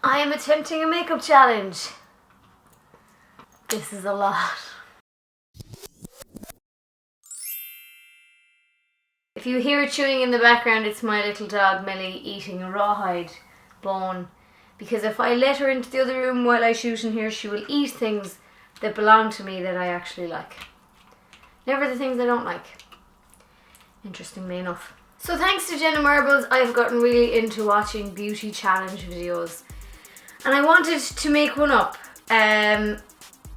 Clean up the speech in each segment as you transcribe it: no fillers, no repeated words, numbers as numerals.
I am attempting a makeup challenge. This is a lot. If you hear chewing in the background, it's my little dog Millie eating a rawhide bone. Because if I let her into the other room while I shoot in here, she will eat things that belong to me that I actually like. Never the things I don't like. Interestingly enough. So thanks to Jenna Marbles, I have gotten really into watching beauty challenge videos. And I wanted to make one up. And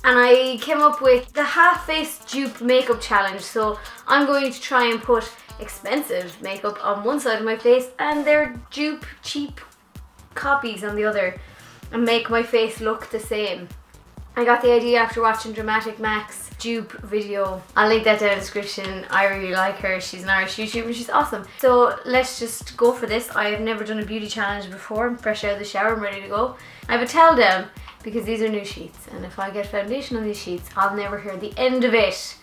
I came up with the half-faced dupe makeup challenge. So I'm going to try and put expensive makeup on one side of my face and their dupe, cheap copies on the other and make my face look the same. I got the idea after watching Dramatic Mac's dupe video. I'll link that down in the description. I really like her. She's an Irish YouTuber and she's awesome. So let's just go for this. I have never done a beauty challenge before. I'm fresh out of the shower. I'm ready to go. I have a towel down because these are new sheets, and if I get foundation on these sheets, I'll never hear the end of it.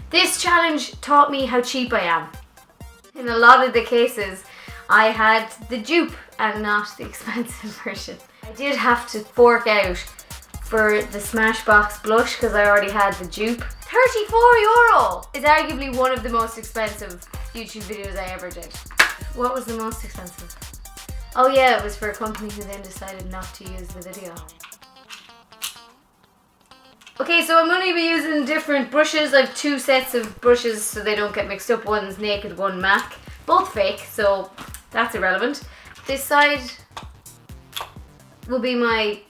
This challenge taught me how cheap I am. In a lot of the cases, I had the dupe and not the expensive version. I did have to fork out for the Smashbox blush because I already had the dupe. €34! It's arguably one of the most expensive YouTube videos I ever did. What was the most expensive? Oh yeah, it was for a company who then decided not to use the video. Okay, so I'm going to be using different brushes. I have two sets of brushes so they don't get mixed up. One's naked, one MAC. Both fake, so that's irrelevant. This side will be my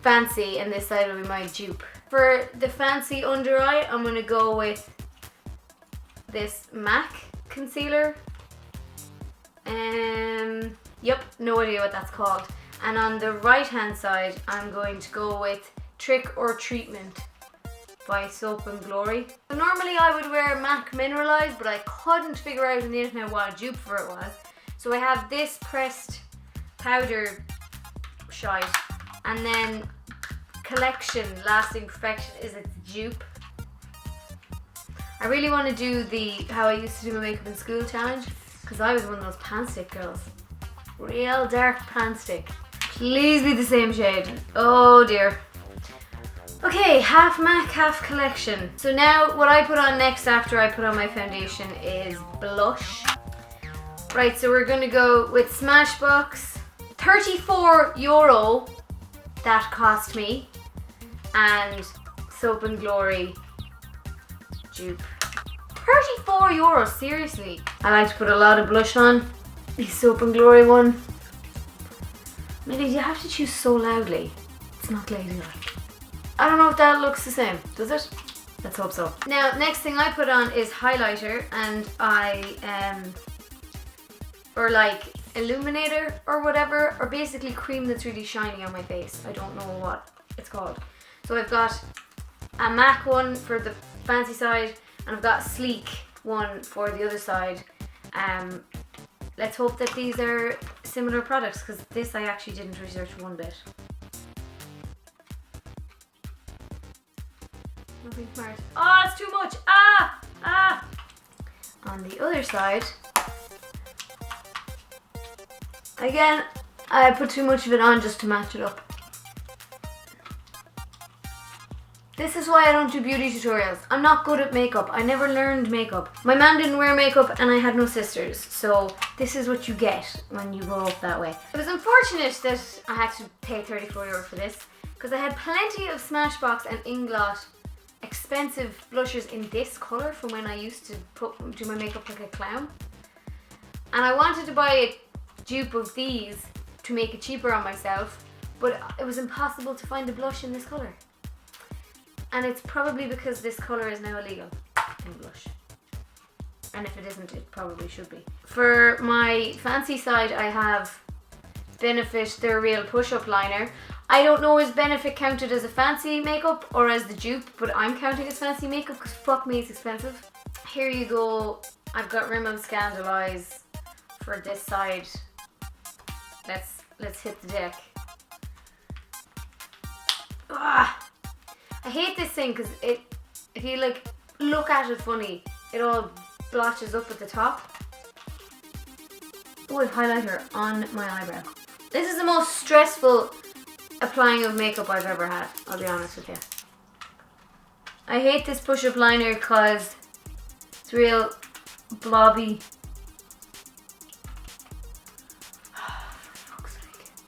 fancy and this side will be my dupe. For the fancy under eye, I'm going to go with this MAC concealer. Yep, no idea what that's called. And on the right hand side, I'm going to go with Trick or Treatment by Soap and Glory. So normally I would wear MAC Mineralized, but I couldn't figure out on the internet what a dupe for it was. So I have this pressed powder shite, and then Collection Lasting Perfection is its dupe. I really want to do the how I used to do my makeup in school challenge, because I was one of those pan stick girls. Real dark pan stick. Please be the same shade. Oh dear. Okay, half MAC, half Collection. So now what I put on next after I put on my foundation is blush. Right, so we're gonna go with Smashbox. €34 that cost me. And Soap and Glory dupe. €34, seriously. I like to put a lot of blush on. The Soap and Glory one. Maybe you have to choose so loudly. It's not ladylike. I don't know if that looks the same, does it? Let's hope so. Now, next thing I put on is highlighter, and or like illuminator or whatever, or basically cream that's really shiny on my face. I don't know what it's called. So I've got a MAC one for the fancy side, and I've got a sleek one for the other side. Let's hope that these are similar products, because this I actually didn't research one bit. Nothing smart. Oh, it's too much. Ah! On the other side, again, I put too much of it on just to match it up. This is why I don't do beauty tutorials. I'm not good at makeup. I never learned makeup. My mom didn't wear makeup and I had no sisters. So this is what you get when you grow up that way. It was unfortunate that I had to pay €34 for this, because I had plenty of Smashbox and Inglot expensive blushers in this colour from when I used to do my makeup like a clown. And I wanted to buy a dupe of these to make it cheaper on myself, but it was impossible to find a blush in this colour. And it's probably because this colour is now illegal in blush. And if it isn't, it probably should be. For my fancy side, I have Benefit Their Real Push-Up Liner. I don't know, is Benefit counted as a fancy makeup or as the dupe, but I'm counting as fancy makeup because fuck me, it's expensive. Here you go. I've got Rimmel Scandal Eyes for this side. Let's hit the deck. Ah! I hate this thing because if you like look at it funny, it all blotches up at the top. Oh, I have highlighter on my eyebrow. This is the most stressful applying of makeup I've ever had, I'll be honest with you. I hate this push-up liner because it's real blobby.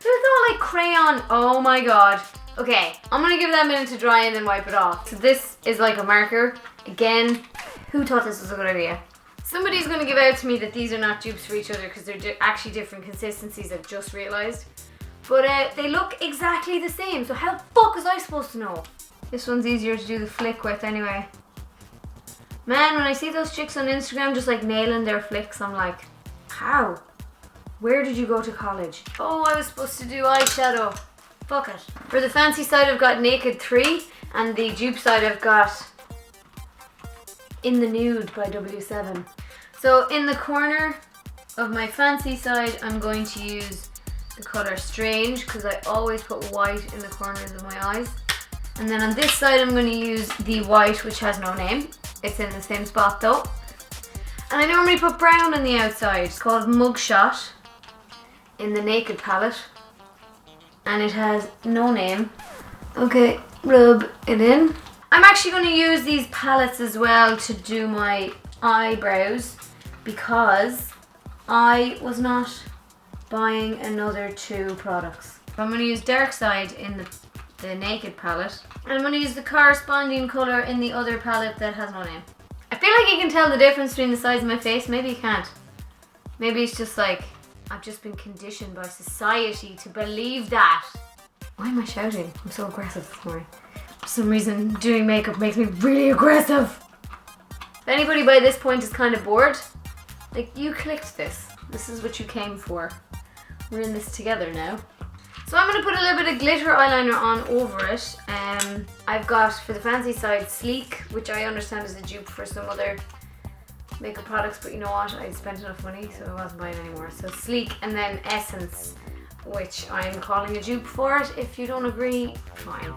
It's all like crayon. Oh my god. Okay, I'm gonna give that a minute to dry and then wipe it off. So this is like a marker. Again, who thought this was a good idea? Somebody's gonna give out to me that these are not dupes for each other because they're actually different consistencies, I've just realised. But they look exactly the same, so how the fuck was I supposed to know? This one's easier to do the flick with anyway. Man, when I see those chicks on Instagram just like nailing their flicks, I'm like, how? Where did you go to college? Oh, I was supposed to do eyeshadow. Fuck it. For the fancy side I've got Naked 3 and the dupe side I've got In the Nude by W7. So in the corner of my fancy side I'm going to use the colour Strange because I always put white in the corners of my eyes. And then on this side I'm going to use the white which has no name. It's in the same spot though. And I normally put brown on the outside. It's called Mugshot in the Naked palette. And it has no name. Okay, rub it in. I'm actually going to use these palettes as well to do my eyebrows because I was not buying another 2 products. I'm going to use Dark Side in the Naked palette. And I'm going to use the corresponding colour in the other palette that has no name. I feel like you can tell the difference between the sides of my face. Maybe you can't. Maybe it's just like I've just been conditioned by society to believe that. Why am I shouting? I'm so aggressive this morning. For some reason, doing makeup makes me really aggressive. If anybody by this point is kind of bored, like, you clicked this. This is what you came for. We're in this together now. So I'm going to put a little bit of glitter eyeliner on over it. I've got, for the fancy side, Sleek, which I understand is a dupe for some other makeup products, but you know what? I spent enough money, so I wasn't buying anymore. So Sleek, and then Essence, which I'm calling a dupe for it. If you don't agree, fine.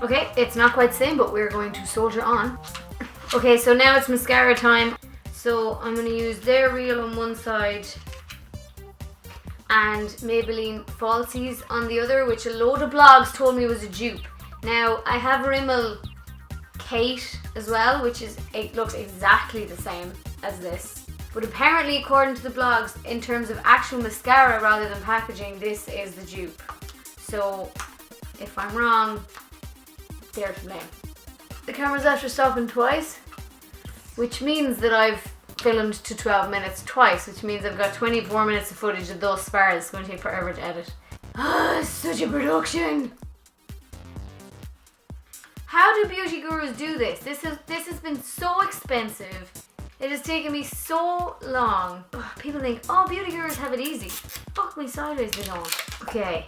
Okay, it's not quite the same, but we're going to soldier on. Okay, so now it's mascara time. So I'm going to use They're Real on one side and Maybelline Falsies on the other, which a load of blogs told me was a dupe. Now, I have Rimmel Kate as well, which it looks exactly the same as this. But apparently, according to the blogs, in terms of actual mascara rather than packaging, this is the dupe. So, if I'm wrong, they're to blame. The camera's after stopping twice, which means that I've filmed to 12 minutes twice, which means I've got 24 minutes of footage of those spars. It's going to take forever to edit. Ah, such a production! How do beauty gurus do this? This has been so expensive. It has taken me so long. Ugh, people think, oh, beauty gurus have it easy. Fuck me sideways, they don't. Okay,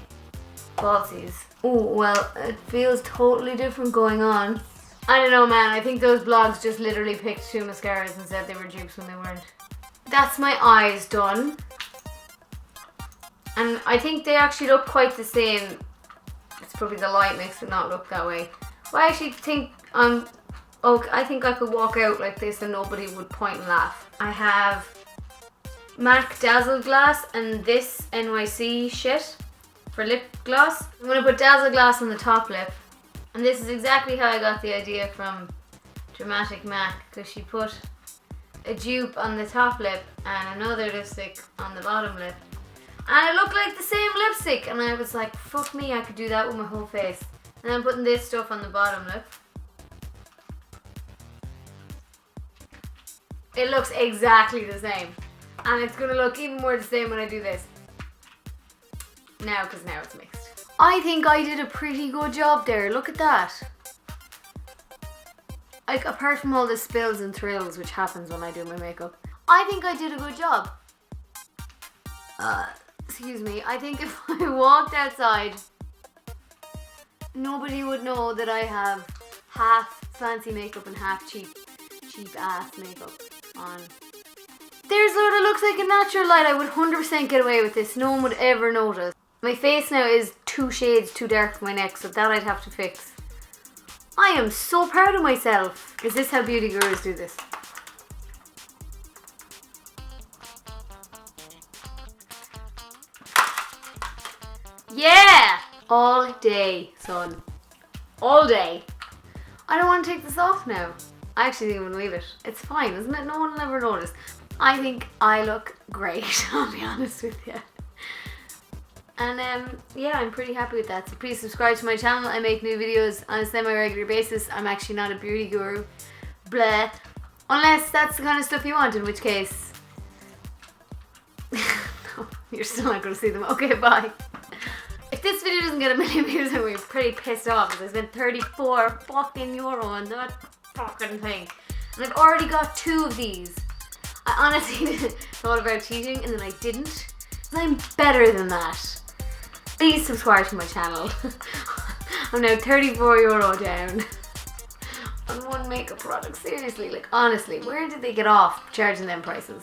falsies. Oh, well, it feels totally different going on. I don't know, man. I think those blogs just literally picked 2 mascaras and said they were dupes when they weren't. That's my eyes done. And I think they actually look quite the same. It's probably the light makes it not look that way. Well, I actually think I think I could walk out like this and nobody would point and laugh. I have MAC Dazzle Glass and this NYC shit for lip gloss. I'm going to put Dazzle Glass on the top lip. And this is exactly how I got the idea from Dramatic MAC, because she put a dupe on the top lip and another lipstick on the bottom lip. And it looked like the same lipstick, and I was like, fuck me, I could do that with my whole face. And I'm putting this stuff on the bottom lip. It looks exactly the same. And it's going to look even more the same when I do this. Now, because now it's mixed. I think I did a pretty good job there. Look at that. Like, apart from all the spills and thrills which happens when I do my makeup, I think I did a good job. Excuse me. I think if I walked outside, nobody would know that I have half fancy makeup and half cheap ass makeup on. There's what it looks like in natural light. I would 100% get away with this. No one would ever notice. My face now is 2 shades too dark for my neck, so that I'd have to fix. I am so proud of myself. Is this how beauty gurus do this? Yeah! all day, son. All day. I don't want to take this off now. I actually think I'm going to leave it. It's fine, isn't it? No one will ever notice. I think I look great, I'll be honest with you. And yeah, I'm pretty happy with that. So please subscribe to my channel. I make new videos on a semi-regular basis. I'm actually not a beauty guru. Blah. Unless that's the kind of stuff you want, in which case... no, you're still not going to see them. Okay, bye. If this video doesn't get a million views, I'm going to be pretty pissed off because I spent 34 fucking euro on that fucking thing. And I've already got 2 of these. I honestly thought about cheating and then I didn't. I'm better than that. Please subscribe to my channel. I'm now 34 euro down on one makeup product. Seriously, like honestly, where did they get off charging them prices?